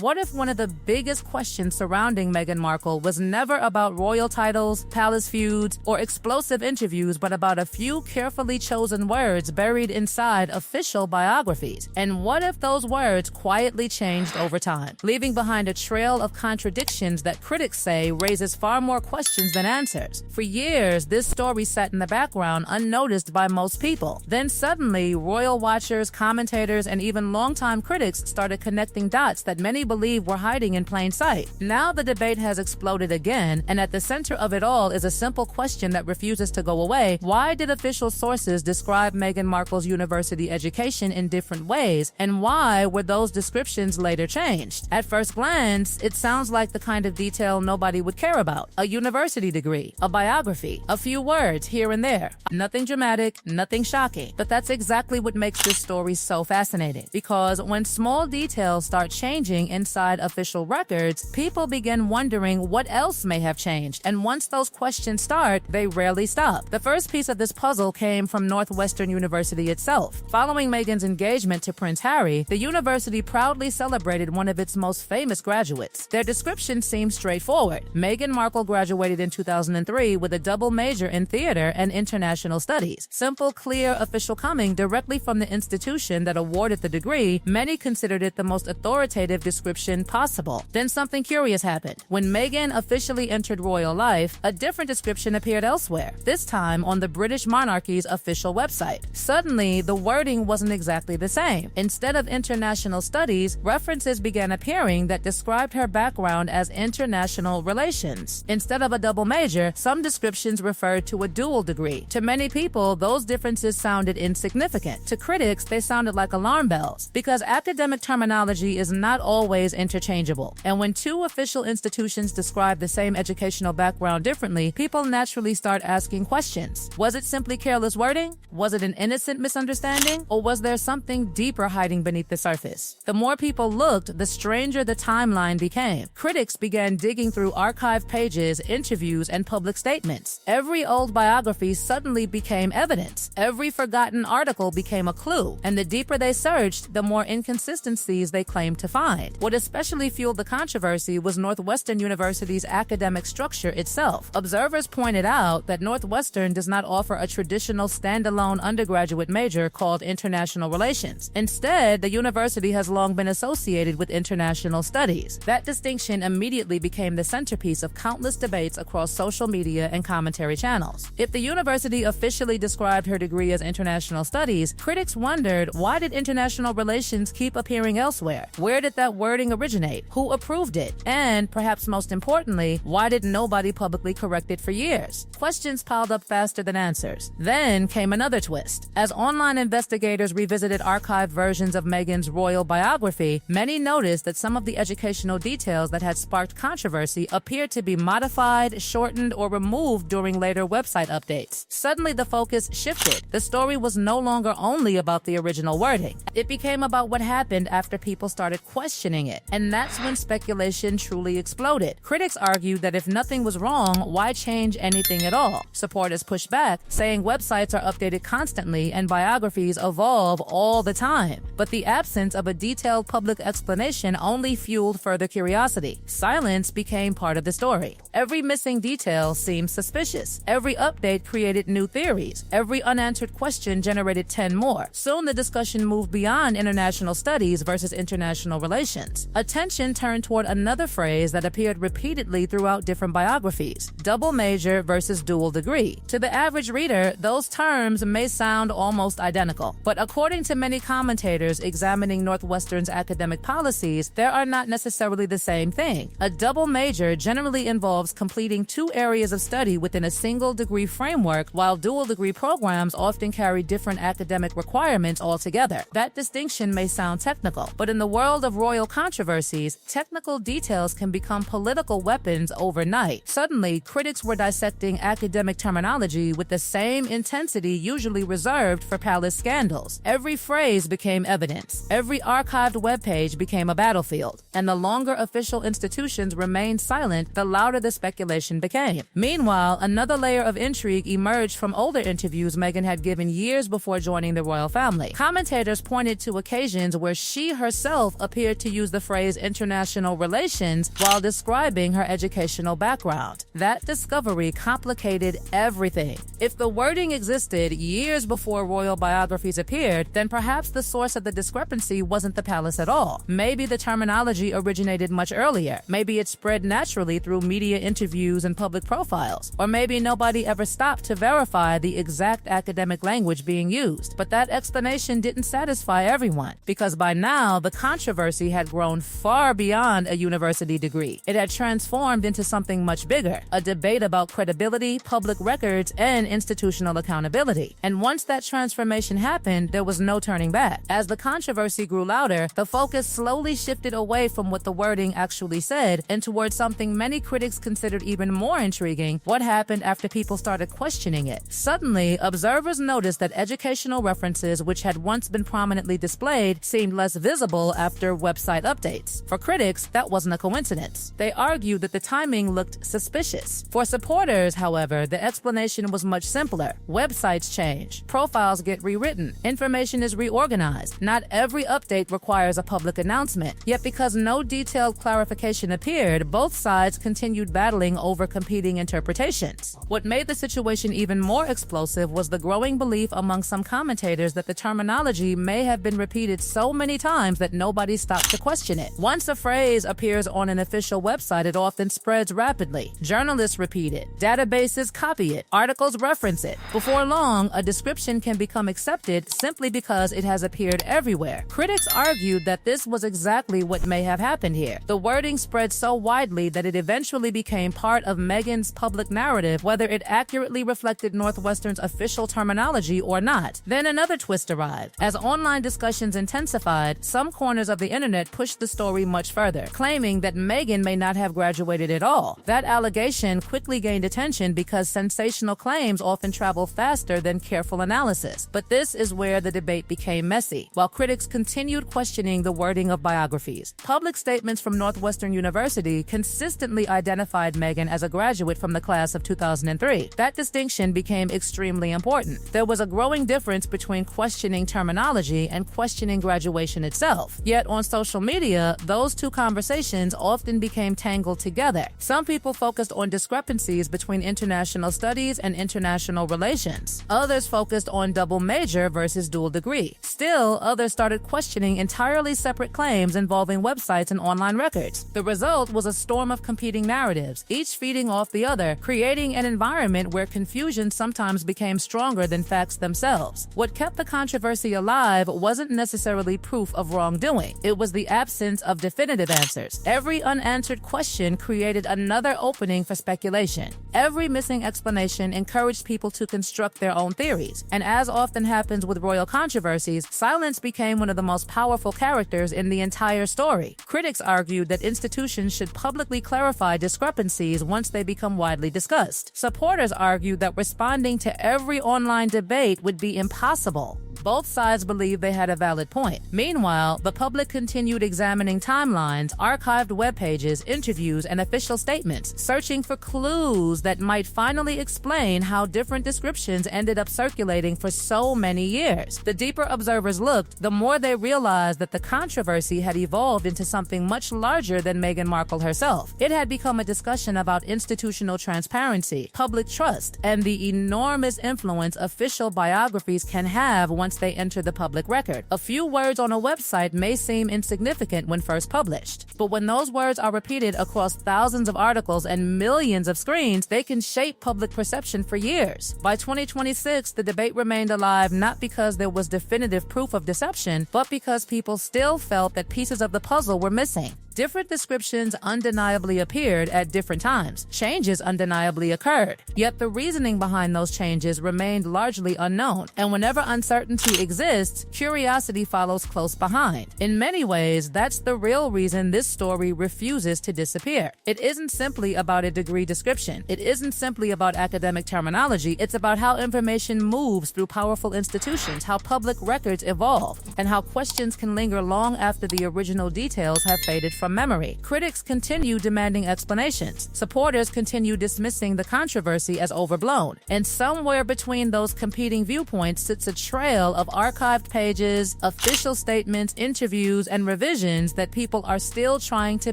What if one of the biggest questions surrounding Meghan Markle was never about royal titles, palace feuds, or explosive interviews, but about a few carefully chosen words buried inside official biographies? And what if those words quietly changed over time, leaving behind a trail of contradictions that critics say raises far more questions than answers? For years, this story sat in the background unnoticed by most people. Then suddenly, royal watchers, commentators, and even longtime critics started connecting dots that many believe were hiding in plain sight. Now the debate has exploded again, and at the center of it all is a simple question that refuses to go away. Why did official sources describe Meghan Markle's university education in different ways, and why were those descriptions later changed? At first glance, it sounds like the kind of detail nobody would care about. A university degree, a biography, a few words here and there. Nothing dramatic, nothing shocking. But that's exactly what makes this story so fascinating. Because when small details start changing inside official records, people begin wondering what else may have changed. And once those questions start, they rarely stop. The first piece of this puzzle came from Northwestern University itself. Following Meghan's engagement to Prince Harry, the university proudly celebrated one of its most famous graduates. Their description seems straightforward. Meghan Markle graduated in 2003 with a double major in theater and international studies. Simple, clear, official coming directly from the institution that awarded the degree, many considered it the most authoritative description possible. Then something curious happened. When Meghan officially entered royal life, a different description appeared elsewhere, this time on the British monarchy's official website. Suddenly, the wording wasn't exactly the same. Instead of international studies, references began appearing that described her background as international relations. Instead of a double major, some descriptions referred to a dual degree. To many people, those differences sounded insignificant. To critics, they sounded like alarm bells, because academic terminology is not always interchangeable. And when two official institutions describe the same educational background differently, people naturally start asking questions. Was it simply careless wording? Was it an innocent misunderstanding? Or was there something deeper hiding beneath the surface? The more people looked, the stranger the timeline became. Critics began digging through archive pages, interviews, and public statements. Every old biography suddenly became evidence. Every forgotten article became a clue. And the deeper they searched, the more inconsistencies they claimed to find. What especially fueled the controversy was Northwestern University's academic structure itself. Observers pointed out that Northwestern does not offer a traditional standalone undergraduate major called international relations. Instead, the university has long been associated with international studies. That distinction immediately became the centerpiece of countless debates across social media and commentary channels. If the university officially described her degree as international studies, critics wondered, why did international relations keep appearing elsewhere? Where did that wording originate? Who approved it? And, perhaps most importantly, why did nobody publicly correct it for years? Questions piled up faster than answers. Then came another twist. As online investigators revisited archived versions of Meghan's royal biography, many noticed that some of the educational details that had sparked controversy appeared to be modified, shortened, or removed during later website updates. Suddenly, the focus shifted. The story was no longer only about the original wording. It became about what happened after people started questioning it. And that's when speculation truly exploded. Critics argued that if nothing was wrong, why change anything at all? Supporters pushed back, saying websites are updated constantly and biographies evolve all the time. But the absence of a detailed public explanation only fueled further curiosity. Silence became part of the story. Every missing detail seemed suspicious. Every update created new theories. Every unanswered question generated 10 more. Soon the discussion moved beyond international studies versus international relations. Attention turned toward another phrase that appeared repeatedly throughout different biographies: double major versus dual degree. To the average reader, those terms may sound almost identical. But according to many commentators examining Northwestern's academic policies, they are not necessarily the same thing. A double major generally involves completing two areas of study within a single degree framework, while dual degree programs often carry different academic requirements altogether. That distinction may sound technical, but in the world of royal controversies, technical details can become political weapons overnight. Suddenly, critics were dissecting academic terminology with the same intensity usually reserved for palace scandals. Every phrase became evidence. Every archived webpage became a battlefield. And the longer official institutions remained silent, the louder the speculation became. Meanwhile, another layer of intrigue emerged from older interviews Meghan had given years before joining the royal family. Commentators pointed to occasions where she herself appeared to use used the phrase international relations while describing her educational background. That discovery complicated everything. If the wording existed years before royal biographies appeared, then perhaps the source of the discrepancy wasn't the palace at all. Maybe the terminology originated much earlier. Maybe it spread naturally through media interviews and public profiles. Or maybe nobody ever stopped to verify the exact academic language being used. But that explanation didn't satisfy everyone, because by now the controversy had grown far beyond a university degree. It had transformed into something much bigger, a debate about credibility, public records, and institutional accountability. And once that transformation happened, there was no turning back. As the controversy grew louder, the focus slowly shifted away from what the wording actually said and towards something many critics considered even more intriguing: what happened after people started questioning it. Suddenly, observers noticed that educational references, which had once been prominently displayed, seemed less visible after website updates. For critics, that wasn't a coincidence. They argued that the timing looked suspicious. For supporters, however, the explanation was much simpler. Websites change, profiles get rewritten, information is reorganized. Not every update requires a public announcement. Yet because no detailed clarification appeared, both sides continued battling over competing interpretations. What made the situation even more explosive was the growing belief among some commentators that the terminology may have been repeated so many times that nobody stopped to question it. Once a phrase appears on an official website, it often spreads rapidly. Journalists repeat it, databases copy it, articles reference it. Before long, a description can become accepted simply because it has appeared everywhere. Critics argued that this was exactly what may have happened here. The wording spread so widely that it eventually became part of Meghan's public narrative, whether it accurately reflected Northwestern's official terminology or not. Then another twist arrived. As online discussions intensified, some corners of the internet pushed the story much further, claiming that Meghan may not have graduated at all. That allegation quickly gained attention because sensational claims often travel faster than careful analysis. But this is where the debate became messy. While critics continued questioning the wording of biographies, public statements from Northwestern University consistently identified Meghan as a graduate from the class of 2003. That distinction became extremely important. There was a growing difference between questioning terminology and questioning graduation itself. Yet on social media, those two conversations often became tangled together. Some people focused on discrepancies between international studies and international relations. Others focused on double major versus dual degree. Still, others started questioning entirely separate claims involving websites and online records. The result was a storm of competing narratives, each feeding off the other, creating an environment where confusion sometimes became stronger than facts themselves. What kept the controversy alive wasn't necessarily proof of wrongdoing. It was the absence of definitive answers. Every unanswered question created another opening for speculation. Every missing explanation encouraged people to construct their own theories. And as often happens with royal controversies, silence became one of the most powerful characters in the entire story. Critics argued that institutions should publicly clarify discrepancies once they become widely discussed. Supporters argued that responding to every online debate would be impossible. Both sides believed they had a valid point. Meanwhile, the public continued examining timelines, archived web pages, interviews, and official statements, searching for clues that might finally explain how different descriptions ended up circulating for so many years. The deeper observers looked, the more they realized that the controversy had evolved into something much larger than Meghan Markle herself. It had become a discussion about institutional transparency, public trust, and the enormous influence official biographies can have once they enter the public record. A few words on a website may seem insignificant when first published, but when those words are repeated across thousands of articles and millions of screens, they can shape public perception for years. By 2026, the debate remained alive not because there was definitive proof of deception, but because people still felt that pieces of the puzzle were missing. Different descriptions undeniably appeared at different times. Changes undeniably occurred. Yet the reasoning behind those changes remained largely unknown. And whenever uncertainty exists, curiosity follows close behind. In many ways, that's the real reason this story refuses to disappear. It isn't simply about a degree description. It isn't simply about academic terminology. It's about how information moves through powerful institutions, how public records evolve, and how questions can linger long after the original details have faded from from memory. Critics continue demanding explanations. Supporters continue dismissing the controversy as overblown. And somewhere between those competing viewpoints sits a trail of archived pages, official statements, interviews, and revisions that people are still trying to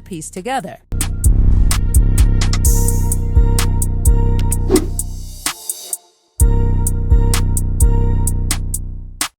piece together.